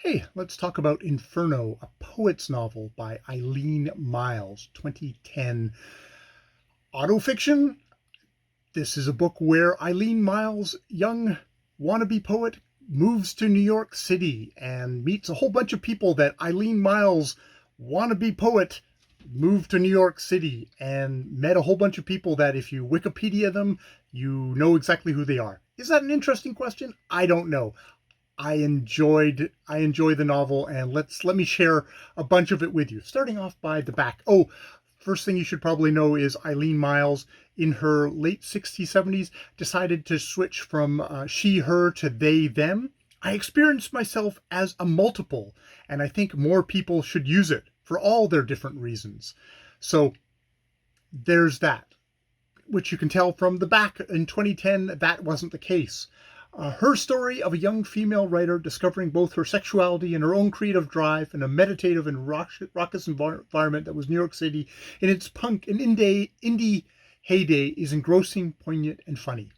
Hey, let's talk about Inferno, a poet's novel by Eileen Myles, 2010. Autofiction? This is a book where Eileen Myles, young wannabe poet, moves to New York City and meets a whole bunch of people that Eileen Myles, wannabe poet, moved to New York City and met a whole bunch of people that if you Wikipedia them, you know exactly who they are. Is that an interesting question? I don't know. I enjoy the novel, and let me share a bunch of it with you. Starting off by the back. Oh, first thing you should probably know is Eileen Myles, in her late 60s, 70s, decided to switch from she, her to they, them. I experienced myself as a multiple, and I think more people should use it for all their different reasons. So there's that, which you can tell from the back. In 2010, that wasn't the case. Her story of a young female writer discovering both her sexuality and her own creative drive in a meditative and raucous environment that was New York City in its punk and indie heyday is engrossing, poignant, and funny.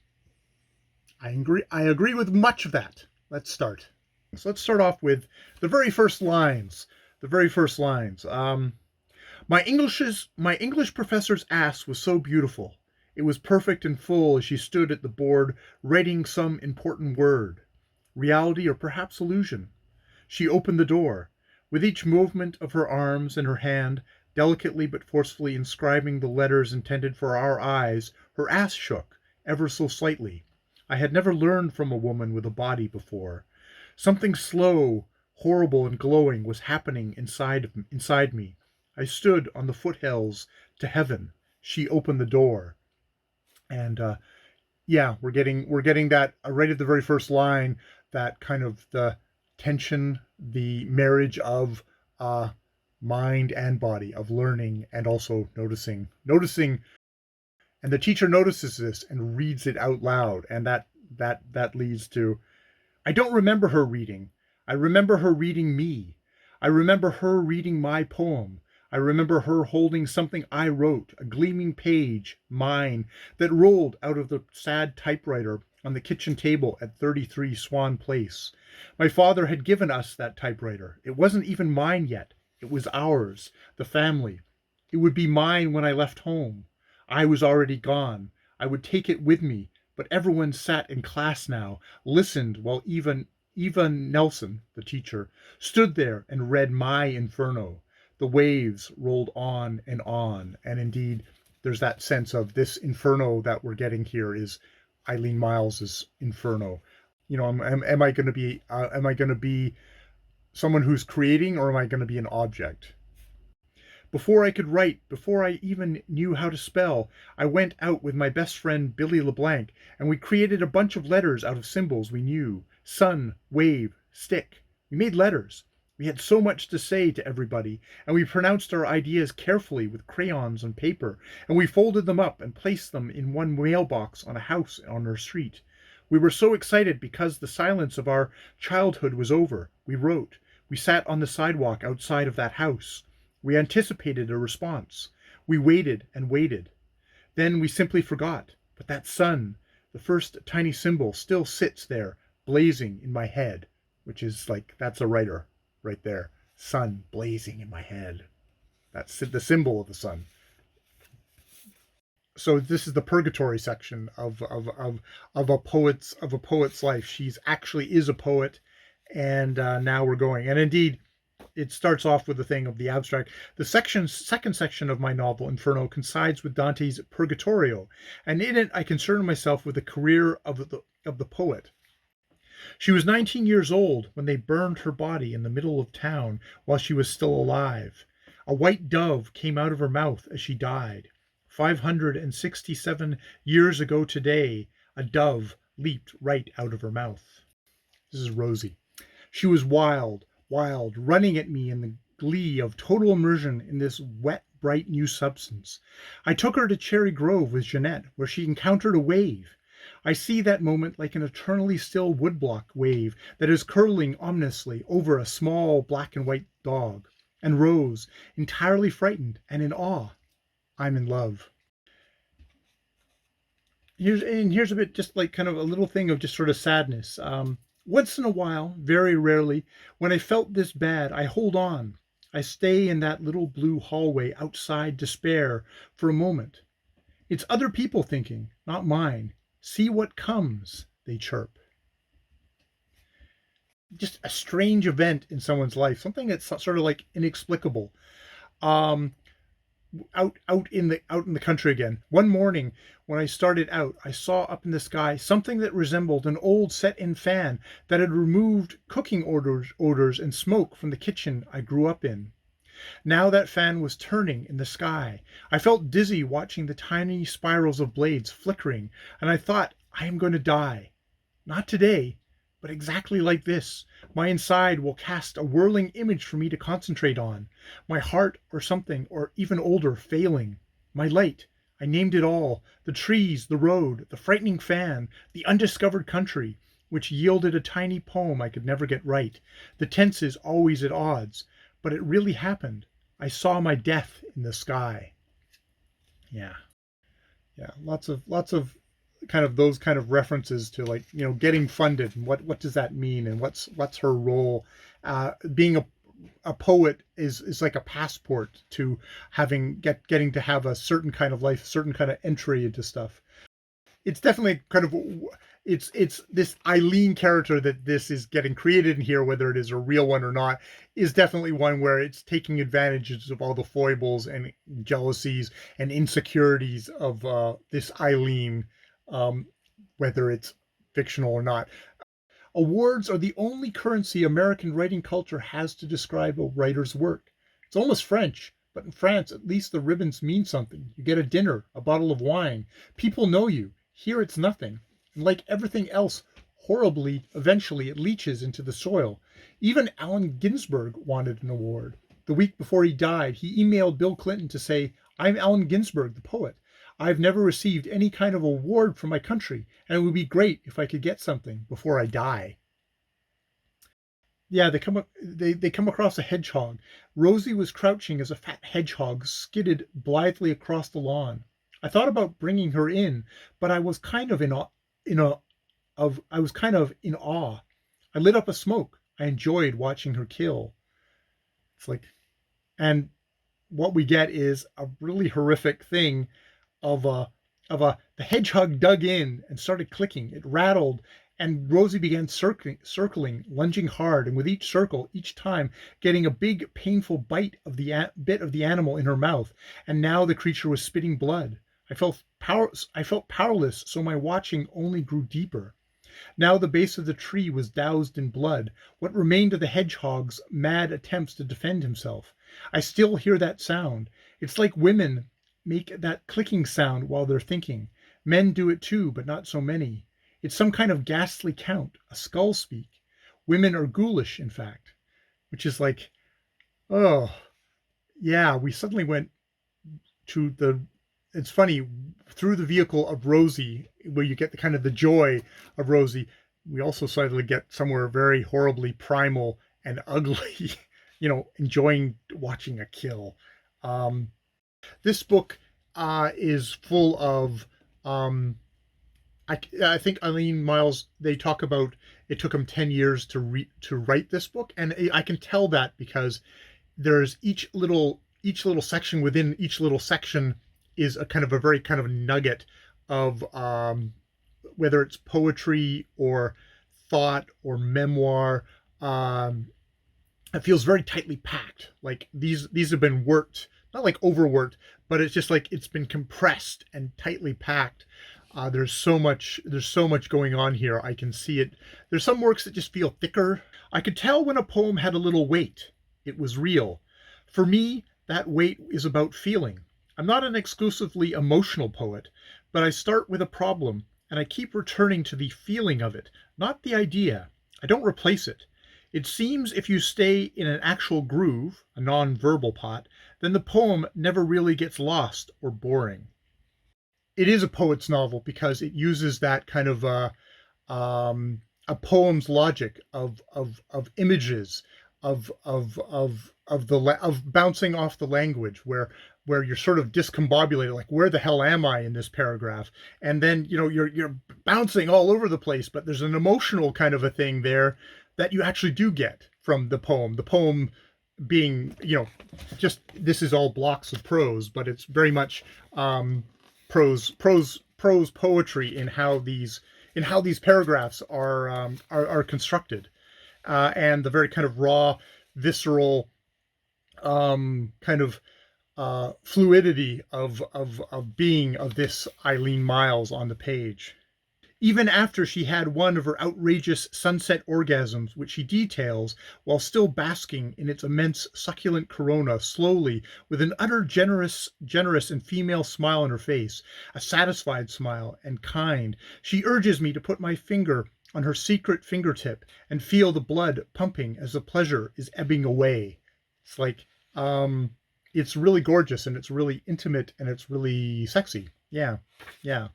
I agree with much of that. Let's start. So let's start off with the very first lines. The very first lines. My English professor's ass was so beautiful. It was perfect and full as she stood at the board writing some important word. Reality or perhaps illusion. She opened the door. With each movement of her arms and her hand, delicately but forcefully inscribing the letters intended for our eyes, her ass shook, ever so slightly. I had never learned from a woman with a body before. Something slow, horrible, and glowing was happening inside me. I stood on the foothills to heaven. She opened the door. And yeah, we're getting that right at the very first line, that kind of the tension, the marriage of mind and body, of learning and also noticing. And the teacher notices this and reads it out loud, and that leads to, I don't remember her reading. I remember her reading me. I remember her reading my poem. I remember her holding something I wrote, a gleaming page, mine, that rolled out of the sad typewriter on the kitchen table at 33 Swan Place. My father had given us that typewriter. It wasn't even mine yet. It was ours, the family. It would be mine when I left home. I was already gone. I would take it with me, but everyone sat in class now, listened while Eva Nelson, the teacher, stood there and read my Inferno. The waves rolled on, and indeed, there's that sense of this Inferno that we're getting here is Eileen Myles's Inferno. You know, am I going to be someone who's creating, or am I going to be an object? Before I could write, before I even knew how to spell, I went out with my best friend Billy LeBlanc, and we created a bunch of letters out of symbols we knew. Sun, wave, stick. We made letters. We had so much to say to everybody, and we pronounced our ideas carefully with crayons and paper, and we folded them up and placed them in one mailbox on a house on our street. We were so excited because the silence of our childhood was over. We wrote. We sat on the sidewalk outside of that house. We anticipated a response. We waited and waited. Then we simply forgot. But that sun, the first tiny symbol, still sits there, blazing in my head, which is like, that's a writer right there. Sun blazing in my head. That's the symbol of the sun. So this is the purgatory section of a poet's life. She's actually is a poet, and now we're going. And indeed, it starts off with the thing of the abstract. The second section of my novel, Inferno, coincides with Dante's Purgatorio, and in it I concern myself with the career of the poet. She was 19 years old when they burned her body in the middle of town while she was still alive. A white dove came out of her mouth as she died. 567 years ago today, a dove leaped right out of her mouth. This is Rosie. She was wild, running at me in the glee of total immersion in this wet, bright new substance. I took her to Cherry Grove with Jeanette, where she encountered a wave. I see that moment like an eternally still woodblock wave that is curling ominously over a small black and white dog, and Rose, entirely frightened and in awe. I'm in love. Here's a bit, just like kind of a little thing of just sort of sadness. Once in a while, very rarely, when I felt this bad, I hold on. I stay in that little blue hallway outside despair for a moment. It's other people thinking, not mine. See what comes, they chirp. Just a strange event in someone's life, something that's sort of like inexplicable. Um, out in the country again. One morning when I started out, I saw up in the sky something that resembled an old set-in fan that had removed cooking odors and smoke from the kitchen I grew up in. Now that fan was turning in the sky. I felt dizzy watching the tiny spirals of blades flickering, and I thought, I am going to die. Not today, but exactly like this. My inside will cast a whirling image for me to concentrate on. My heart or something, or even older, failing. My light. I named it all. The trees, the road, the frightening fan, the undiscovered country, which yielded a tiny poem I could never get right. The tenses always at odds. But it really happened. I saw my death in the sky. Yeah. Yeah. Lots of kind of those kind of references to, like, getting funded, and what does that mean, and what's her role. Being a poet is like a passport to getting to have a certain kind of life, a certain kind of entry into stuff. It's definitely kind of, it's this Eileen character that this is getting created in here, whether it is a real one or not, is definitely one where it's taking advantages of all the foibles and jealousies and insecurities of this Eileen, um, whether it's fictional or not. Awards are the only currency American writing culture has to describe a writer's work. It's almost French, but in France, at least the ribbons mean something. You get a dinner, a bottle of wine. People know you. Here it's nothing. And like everything else, horribly, eventually it leaches into the soil. Even Allen Ginsberg wanted an award. The week before he died, he emailed Bill Clinton to say, I'm Allen Ginsberg, the poet. I've never received any kind of award from my country, and it would be great if I could get something before I die. Yeah, they come across a hedgehog. Rosie was crouching as a fat hedgehog skidded blithely across the lawn. I thought about bringing her in, but I was kind of in a I was kind of in awe. I lit up a smoke. I enjoyed watching her kill. It's like, and what we get is a really horrific thing of the hedgehog dug in and started clicking. It rattled, and Rosie began circling, lunging hard, and with each circle, each time getting a big, painful bit of the animal in her mouth. And now the creature was spitting blood. I felt powerless, so my watching only grew deeper. Now the base of the tree was doused in blood, what remained of the hedgehog's mad attempts to defend himself. I still hear that sound. It's like women make that clicking sound while they're thinking. Men do it too, but not so many. It's some kind of ghastly count, a skull speak. Women are ghoulish, in fact, which is like, oh, yeah, we suddenly went to it's funny, through the vehicle of Rosie, where you get the kind of the joy of Rosie, we also suddenly get somewhere very horribly primal and ugly, enjoying watching a kill. Um, this book is full of, I think Eileen Miles, they talk about it took him 10 years to write this book. And I can tell that because there's each little section within each little section is a kind of a very kind of nugget of, whether it's poetry or thought or memoir. It feels very tightly packed. Like these have been worked, not like overworked, but it's just like it's been compressed and tightly packed. There's so much going on here. I can see it. There's some works that just feel thicker. I could tell when a poem had a little weight. It was real. For me, that weight is about feeling. I'm not an exclusively emotional poet, but I start with a problem and I keep returning to the feeling of it, not the idea. I don't replace it. It seems if you stay in an actual groove, a non-verbal pot, then the poem never really gets lost or boring. It is a poet's novel because it uses that kind of a poem's logic of images, of bouncing off the language, where you're sort of discombobulated, like, where the hell am I in this paragraph? And then, you're bouncing all over the place, but there's an emotional kind of a thing there that you actually do get from the poem. The poem being, just, this is all blocks of prose, but it's very much prose poetry in how these paragraphs are constructed, and the very kind of raw, visceral, kind of fluidity of being of this Eileen Myles on the page. Even after she had one of her outrageous sunset orgasms, which she details while still basking in its immense succulent corona, slowly, with an utter generous and female smile on her face, a satisfied smile, and kind, she urges me to put my finger on her secret fingertip and feel the blood pumping as the pleasure is ebbing away. It's like, it's really gorgeous, and it's really intimate, and it's really sexy. Yeah, yeah.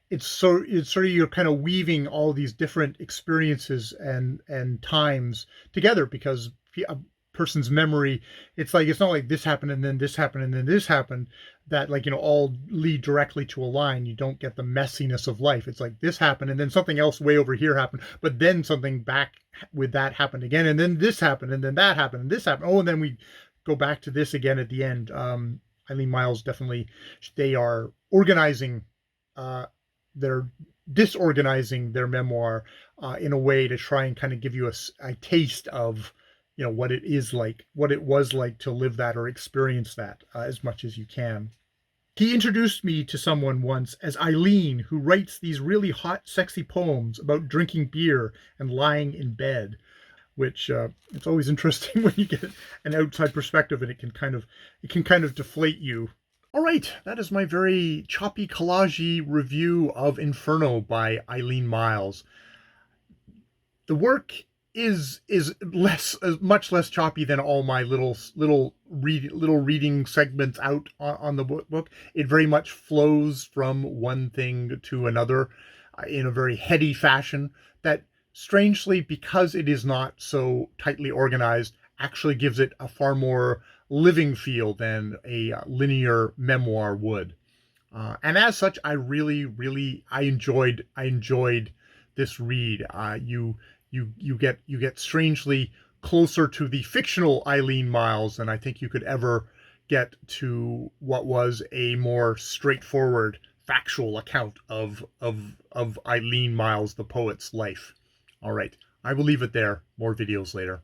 It's sort of, you're kind of weaving all these different experiences and times together, because a person's memory, it's like, it's not like this happened and then this happened and then this happened, that, like, all lead directly to a line. You don't get the messiness of life. It's like, this happened and then something else way over here happened, but then something back with that happened again, and then this happened, and then that happened, and this happened. Oh, and then we go back to this again at the end. Eileen Myles, definitely, they are organizing, they're disorganizing their memoir in a way to try and kind of give you a taste of, what it is like, what it was like to live that or experience that, as much as you can. He introduced me to someone once as Eileen, who writes these really hot, sexy poems about drinking beer and lying in bed, which, it's always interesting when you get an outside perspective, and it can kind of deflate you. All right, that is my very choppy, collagey review of Inferno by Eileen Myles. The work is much less choppy than all my little reading segments out on the book. It very much flows from one thing to another, in a very heady fashion that, strangely, because it is not so tightly organized, actually gives it a far more living feel than a linear memoir would. And as such, I enjoyed this read. You get strangely closer to the fictional Eileen Myles than I think you could ever get to what was a more straightforward, factual account of Eileen Myles, the poet's life. All right, I will leave it there. More videos later.